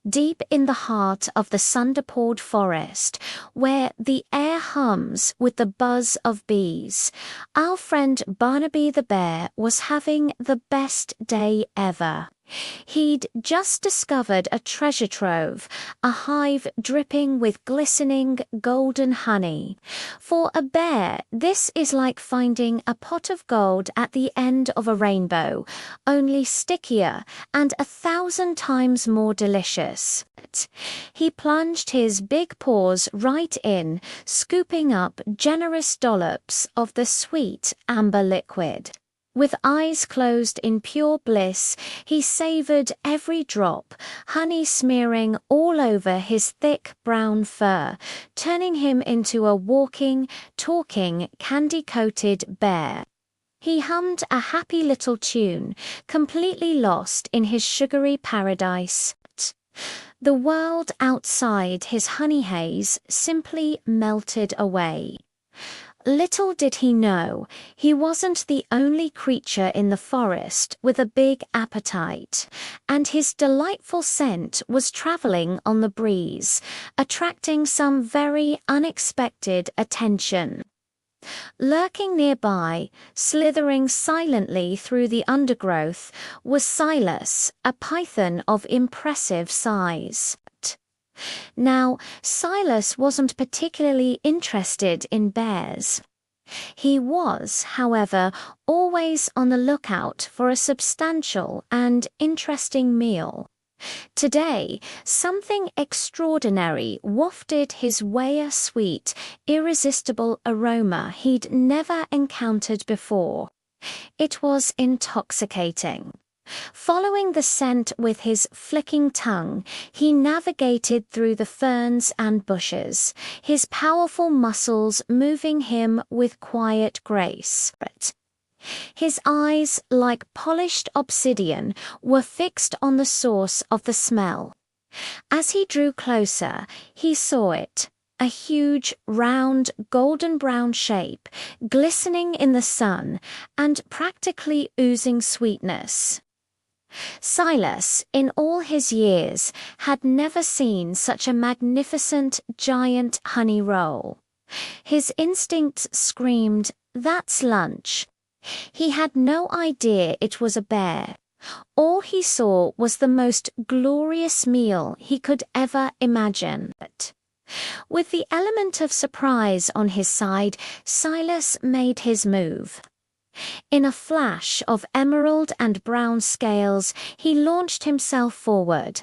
deep in the heart of the Sunderport forest, where the air hums with the buzz of bees, our friend Barnaby the bear was having the best day ever. He'd just discovered a treasure trove, a hive dripping with glistening golden honey. For a bear, this is like finding a pot of gold at the end of a rainbow, only stickier and 1,000 times more delicious. He plunged his big paws right in, scooping up generous dollops of the sweet amber liquid. With eyes closed in pure bliss, he savored every drop, honey smearing all over his thick brown fur, turning him into a walking, talking, candy-coated bear. He hummed a happy little tune, completely lost in his sugary paradise. The world outside his honey haze simply melted away. Little did he know, he wasn't the only creature in the forest with a big appetite, and his delightful scent was traveling on the breeze, attracting some very unexpected attention. Lurking nearby, slithering silently through the undergrowth, was Silas, a python of impressive size. Now, Silas wasn't particularly interested in bears. He was, however, always on the lookout for a substantial and interesting meal. Today, something extraordinary wafted his way, a sweet, irresistible aroma he'd never encountered before. It was intoxicating. Following the scent with his flicking tongue, he navigated through the ferns and bushes, his powerful muscles moving him with quiet grace. His eyes, like polished obsidian, were fixed on the source of the smell. As he drew closer, he saw it. A huge, round, golden-brown shape, glistening in the sun and practically oozing sweetness. Silas, in all his years, had never seen such a magnificent, giant honey roll. His instincts screamed, "That's lunch." He had no idea it was a bear. All he saw was the most glorious meal he could ever imagine. With the element of surprise on his side, Silas made his move. In a flash of emerald and brown scales, he launched himself forward.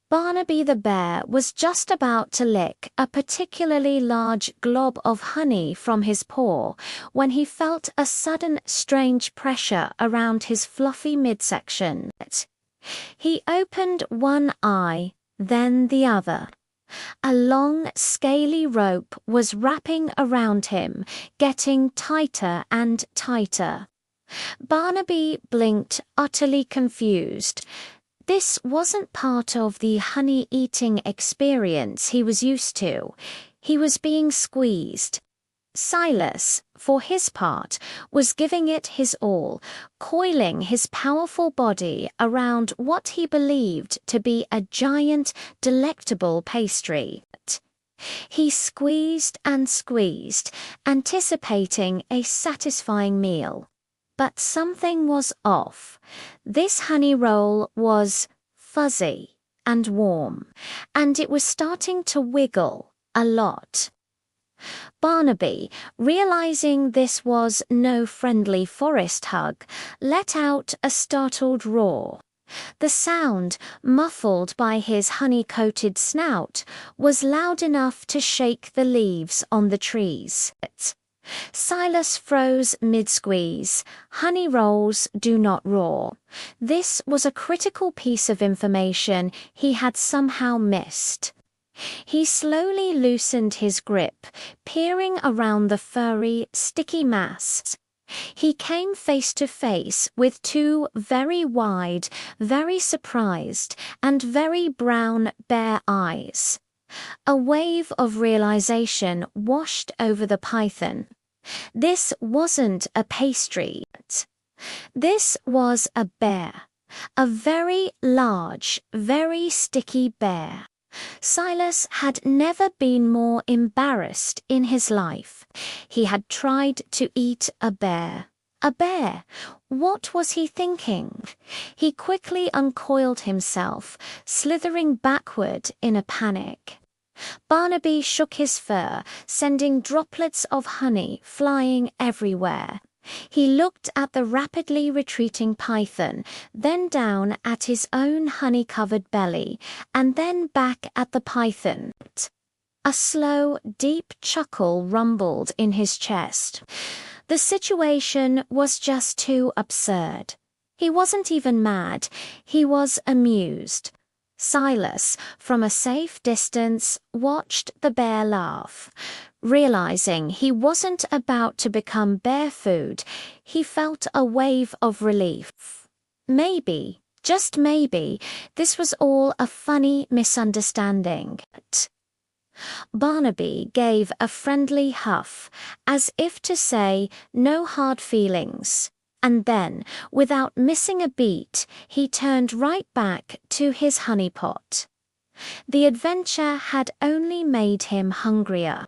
Barnaby the bear was just about to lick a particularly large glob of honey from his paw when he felt a sudden strange pressure around his fluffy midsection. He opened one eye, then the other. A long, scaly rope was wrapping around him, getting tighter and tighter. Barnaby blinked, utterly confused. This wasn't part of the honey-eating experience he was used to. He was being squeezed. Silas, for his part, was giving it his all, coiling his powerful body around what he believed to be a giant, delectable pastry. He squeezed and squeezed, anticipating a satisfying meal. But something was off. This honey roll was fuzzy and warm, and it was starting to wiggle a lot. Barnaby, realizing this was no friendly forest hug, let out a startled roar. The sound, muffled by his honey-coated snout, was loud enough to shake the leaves on the trees. Silas froze mid-squeeze. Honey rolls do not roar. This was a critical piece of information he had somehow missed. He slowly loosened his grip, peering around the furry, sticky mass. He came face to face with two very wide, very surprised, and very brown bear eyes. A wave of realization washed over the python. This wasn't a pastry. This was a bear. A very large, very sticky bear. Silas had never been more embarrassed in his life. He had tried to eat a bear. A bear! What was he thinking? He quickly uncoiled himself, slithering backward in a panic. Barnaby shook his fur, sending droplets of honey flying everywhere. He looked at the rapidly retreating python, then down at his own honey-covered belly, and then back at the python. A slow, deep chuckle rumbled in his chest. The situation was just too absurd. He wasn't even mad, he was amused. Silas, from a safe distance, watched the bear laugh. Realizing he wasn't about to become bear food, he felt a wave of relief. Maybe, just maybe, this was all a funny misunderstanding. Barnaby gave a friendly huff, as if to say, no hard feelings. And then, without missing a beat, he turned right back to his honeypot. The adventure had only made him hungrier.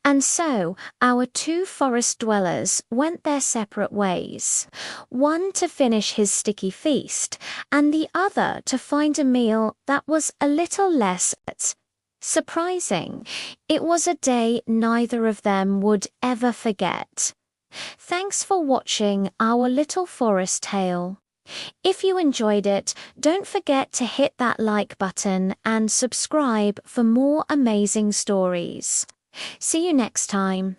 And so our two forest dwellers went their separate ways, one to finish his sticky feast, and the other to find a meal that was a little less surprising. It was a day neither of them would ever forget. Thanks for watching our little forest tale. If you enjoyed it, don't forget to hit that like button and subscribe for more amazing stories. See you next time.